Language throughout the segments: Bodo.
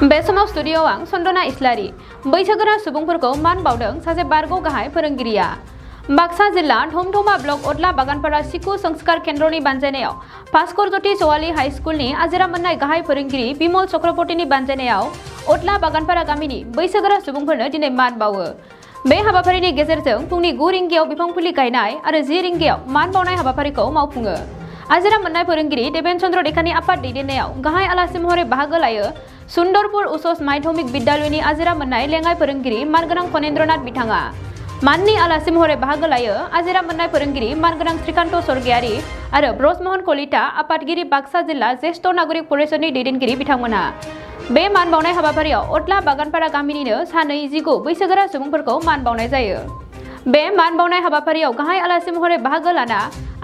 बे समाव स्टुडिय'आव आं सन्दना इस्लारि बैसोगोरा सुबुंफोरखौ मान बावदों सासे बारग' गाहाय फोरोंगिरिया बाक्सा जिल्ला धमधमा ब्लक अदला बागानपारा शिशु संस्कार केन्द्रनि बानजायनायाव भास्कर ज्योति सवाली हाई स्कुलनि आजिरा मोननाय गाहाय फोरोंगिरि बिमल चक्रवर्तीनि बानजायनायाव अदला बागानपारा गामिनि बैसोगोरा सुबुंफोरनो दिनै मान बावो। बे हाबाफारिनि गेजेरजों फुंनि 9 रिंगायाव बिफां फुलि गायनाय आरो 10 रिंगायाव मान बावनाय हाबाफारिखौ मावफुङो। आजिरा मोननाय फोरोंगिरि देबेन चन्द्र देखानि आफाद दैदेननायाव गाहाय आलासि महरै बाहागो लायो सुन्दरपुर उचस माध्यमिक विद्यालयनि आजिरा मोननाय लेङाइ फोरोंगिरि मानगोनां फनेन्द्रनाथ बिथाङा। माननि आलासि महरै बाहागो लायो आजिरा मोननाय फोरोंगिरि मानगोनां श्रीकान्त स्वर्गियारि आरो ब्रजमोहन कलिता आफादगिरि बाक्सा जिल्ला ज्येष्ठ नागरिक परिषदनि दैदेनगिरि बिथांमोनहा। बे मान बावनाय हाबाफारियाव अदला बागानपारा गामिनिनो सा 29 बैसोगोरा सुबुंफोरखौ मान बावनाय जायो। बे मान बावनाय हाबाफारियाव गाहाय आलासि महरै बाहागो लाना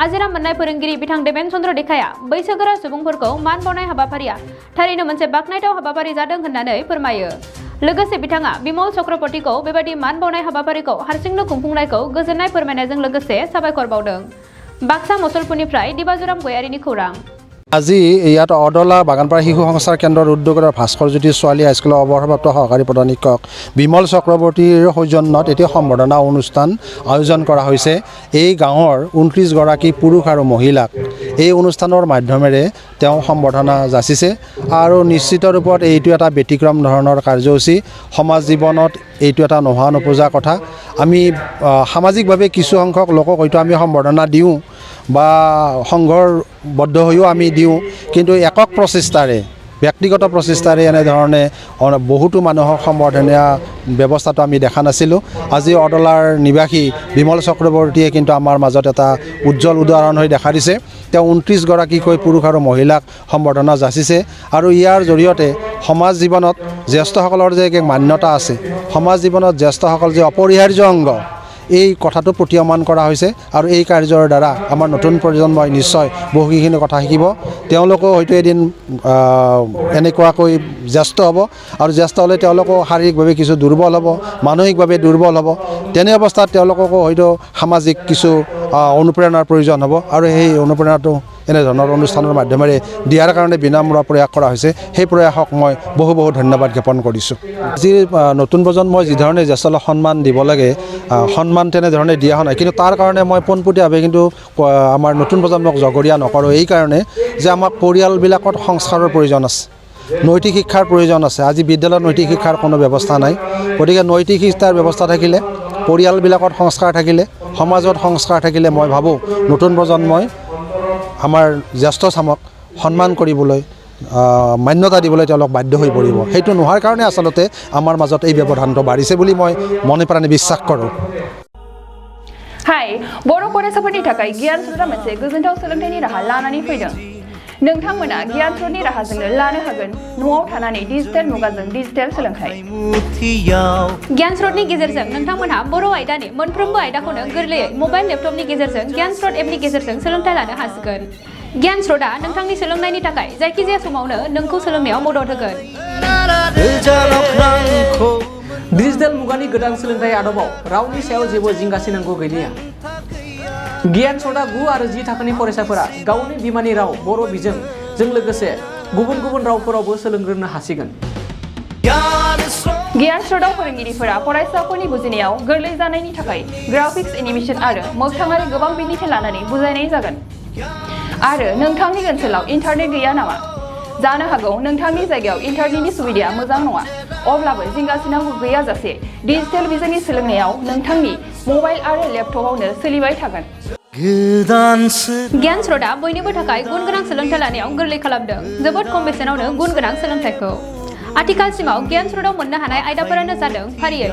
आजिरा मोननाय फोरोंगिरि बिथां देबेन चन्द्र देखाया बैसोगोरा सुबुंफोरखौ मान बावनाय हाबाफारिया थारैनो मोनसे बाखनायथाव हाबाफारि जादों होननानै फोरमायो। लोगोसे बिथाङा बिमल चक्रवर्तीखौ बेबादि मान बावनाय हाबाफारिखौ हारसिंनो खुंफुंनायखौ गोजोननाय फोरमायनायजों लोगोसे साबायखर बावदों। बाक्सा मसलपुरनिफ्राय दिबाजुराम गयारिनि खौरां। আজি ইয়াত অদলা বাগানপাৰা শিশু সংস্কাৰ কেন্দ্ৰৰ উদ্যোগৰ ভাস্কৰ জ্যোতি ছোৱালী হাইস্কুলৰ অৱসৰপ্ৰাপ্ত সহকাৰী প্ৰধান শিক্ষক বিমল চক্ৰৱৰ্তীৰ সৌজন্যত এটি সম্বৰ্ধনা অনুষ্ঠান আয়োজন কৰা হৈছে। এই গাঁৱৰ 29 গৰাকী পুৰুষ আৰু মহিলাক এই অনুষ্ঠানৰ মাধ্যমেৰে তেওঁ সম্বৰ্ধনা যাচিছে আৰু নিশ্চিত ৰূপত এইটো এটা ব্যতিক্ৰম ধৰণৰ কাৰ্যসূচী। সমাজ জীৱনত এইটো এটা নোহোৱা নোপোজা কথা। আমি সামাজিকভাৱে কিছু সংখ্যক লোকক হয়তো আমি সম্বৰ্ধনা দিওঁ বা সংঘবদ্ধ হৈও আমি দিওঁ, কিন্তু একক প্ৰচেষ্টাৰে ব্যক্তিগত প্ৰচেষ্টাৰে এনেধৰণে বহুতো মানুহক সম্বৰ্ধনীয় ব্যৱস্থাটো আমি দেখা নাছিলোঁ। আজি অদলাৰ নিবাসী বিমল চক্ৰৱৰ্তীয়ে কিন্তু আমাৰ মাজত এটা উজ্জ্বল উদাহৰণ হৈ দেখা দিছে। তেওঁ 29 গৰাকীকৈ পুৰুষ আৰু মহিলাক সম্বৰ্ধনা যাচিছে আৰু ইয়াৰ জৰিয়তে সমাজ জীৱনত জ্যেষ্ঠসকলৰ যে এক মান্যতা আছে, সমাজ জীৱনত জ্যেষ্ঠসকল যে অপৰিহাৰ্য অংগ, এই কথাটো প্ৰতীয়মান কৰা হৈছে আৰু এই কাৰ্যৰ দ্বাৰা আমাৰ নতুন প্ৰজন্মই নিশ্চয় বহুখিনি কথা শিকিব। তেওঁলোকেও হয়তো এদিন এনেকুৱাকৈ জ্যেষ্ঠ হ'ব আৰু জ্যেষ্ঠ হ'লে তেওঁলোকো শাৰীৰিকভাৱে কিছু দুৰ্বল হ'ব, মানসিকভাৱে দুৰ্বল হ'ব। তেনে অৱস্থাত তেওঁলোককো হয়তো সামাজিক কিছু অনুপ্ৰেৰণাৰ প্ৰয়োজন হ'ব আৰু সেই অনুপ্ৰেৰণাটো এনেধৰণৰ অনুষ্ঠানৰ মাধ্যমেৰে দিয়াৰ কাৰণে বিনামূলীয়া প্ৰয়াস কৰা হৈছে। সেই প্ৰয়াসক মই বহু ধন্যবাদ জ্ঞাপন কৰিছোঁ। আজিৰ নতুন প্ৰজন্মই যিধৰণে জ্যেষ্ঠক সন্মান দিব লাগে, সন্মান তেনেধৰণে দিয়া হোৱা নাই, কিন্তু তাৰ কাৰণে মই পোনপটীয়াভাৱে কিন্তু আমাৰ নতুন প্ৰজন্মক জগৰীয়া নকৰোঁ। এইকাৰণে যে আমাক পৰিয়ালবিলাকত সংস্কাৰৰ প্ৰয়োজন আছে, নৈতিক শিক্ষাৰ প্ৰয়োজন আছে। আজি বিদ্যালয়ত নৈতিক শিক্ষাৰ কোনো ব্যৱস্থা নাই। গতিকে নৈতিক শিক্ষাৰ ব্যৱস্থা থাকিলে, পৰিয়ালবিলাকত সংস্কাৰ থাকিলে, সমাজত সংস্কাৰ থাকিলে মই ভাবোঁ নতুন প্ৰজন্মই আমাৰ জ্যেষ্ঠ চামক সন্মান কৰিবলৈ, মান্যতা দিবলৈ তেওঁলোক বাধ্য হৈ পৰিব। সেইটো নোহোৱাৰ কাৰণে আচলতে আমাৰ মাজত এই ব্যৱধানটো বাঢ়িছে বুলি মই মনে প্ৰাণে বিশ্বাস কৰোঁ। हाय बर' फरायसाफोरनि थाखाय गियान स्रोतआ मोनसे गोजोनथाव सोलोंथाइनि राहा लानानै फैदों। नोंथांमोना गियान स्रोतनि राहाजोंनो लानो हागोन न'आव थानानै डिजिटेल मुगाजों डिजिटेल सोलोंथाइ। गियान स्रोतनि गेजेरजों नोंथांमोनहा बर' आयदानि मोनफ्रोमबो आयदाखौनो गोरलैयै मबाइल लेपटपनि गेजेरजों गियान स्रोत एपनि गेजेरजों सोलोंथाइ लानो हासिगोन। गियान स्रोतआ नोंथांनि सोलोंनायनि थाखाय जायखिजाया समावनो नोंखौ सोलोंनायाव मदद होगोन। डिजिटेल मुगानि गोदान सोलोंथाइ आदबाव रावनि सायाव जेबो जिंगासिनांगौ गैलिया। गियान स्रोतआ 9 आरो 10 थाखोनि फरायसाफोरा गावनि बिमानि राव बर' बिजोंजों लोगोसे गुबुन रावफोरावबो सोलोंग्रोनो हासिगोन। गियान स्रोतआव फोरोंगिरिफोरा फरायसाफोरनि बुजिनायाव गोरलै जानायनि थाखाय ग्राफिक्स, एनिमेशन आरो मोगथाङारि गोबां बिदिन्थि लानानै बुजायनाय जागोन। आरो नोंथांनि ओनसोलाव इन्टारनेट गैया नामा? जानो हागौ नोंथांनि जायगायाव इन्टारनेटनि सुबिदाया मोजां नङा। अब्लाबो जिंगासिनांगौ गैयाजासे डिजिटेल बिजोंनि सोलोंनायाव नोंथांनि मबाइल आरो लेपटपआवनो सोलिबाय थागोन। गियान स्रोतआ बयनिबो थाखाय गुन गोनां सोलोंथाइ लानायाव गोरलै खालामदों, जोबोद खम बेसेनावनो गुन गोनां सोलोंथाइखौ। आथिखालसिमाव गियान स्रोतआव मोननो हानाय आयदाफोरानो जादों फारियै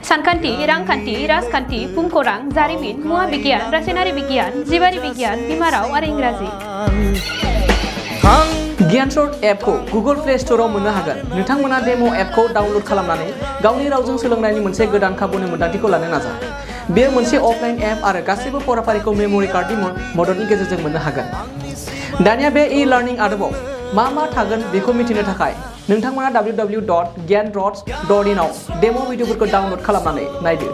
सानखान्थि, रांखान्थि, राजखान्थि, भुमखौरां, जारिमिन, मुवा बिगियान, रासायनारि बिगियान, जिबारि बिगियान, बिमा राव आरो इंराजि। गियान स्रोत एपखौ गुगल प्ले स्ट'रआव मोननो हागोन। नोंथांमोना डेम' एपखौ डाउनल'ड खालामनानै गावनि रावजों सोलोंनायनि मोनसे गोदान खाबुनि मोन्दांथिखौ लानो नाजा। बेयो मोनसे अफलाइन एप आरो गासैबो फराफारिखौ मेम'रि कार्डनि मददनि गेजेरजों मोननो हागोन। दानिया बे ई-लार्निं आदबाव मा थागोन बेखौ मिथिनो थाखाय नोंथांमोना www.gyanrots.in आव डेम' भिडिअफोरखौ डाउनल'ड खालामनानै नायदो।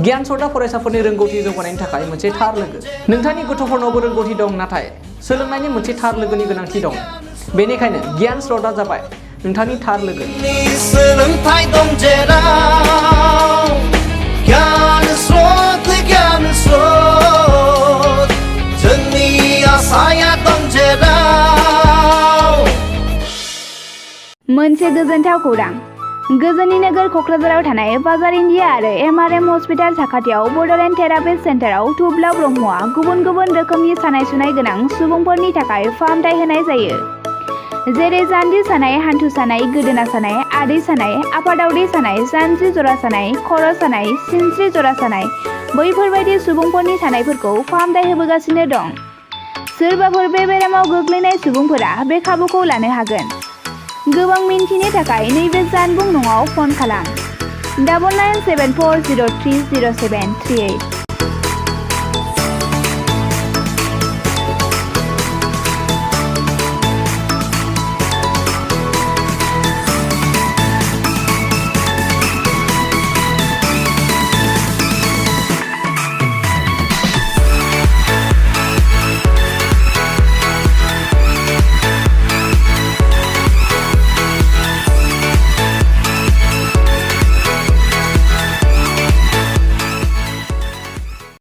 गियान स्रोतआ फरायसाफोरनि रोंगौथि जौगानायनि थाखाय मोनसे थार लोगो। नोंथांनि गथ'फोरनावबो रोंगौथि दं, नाथाय सोलोंनायनि मोनसे थार लोगोनि गोनांथि दं। बेनिखायनो गियान स्रोतआ जाबाय नोंथांनि थार लोगो। सोलोंथाइ दं जेराव गियान स्रोत जोंनि आसाया दं जेराव। मोनसे गोजोनथाव खौरां। गोजोननि नोगोर क'क्राझाराव थानाय बाजार इन्डिया आरो एमआरएम हस्पिटाल साखाथियाव बड'लेण्ड थेरापि सेन्टाराव थुब्ला ब्रह्मआ गुबुन गुबुन रोखोमनि सानाय सुनाय गोनां सुबुंफोरनि थाखाय फाहामथाय होनाय जायो। जेरै जान्जि सानाय, हान्थु सानाय, गोदोना सानाय, आदै सानाय, आफादावदै सानाय, जानजि जरा सानाय, खर' सानाय, सिनस्रि जरा सानाय बैफोरबायदि सुबुंफोरनि सानायफोरखौ फाहामथाय होबोगासिनो दं। सोरबाफोर बे बेरामाव गोग्लैनाय सुबुंफोरा बे खाबुखौ लानो हागोन। गोबां मिन्थिनो थाखाय नैबे जानबुं नङाव फन खालाम 9974030738।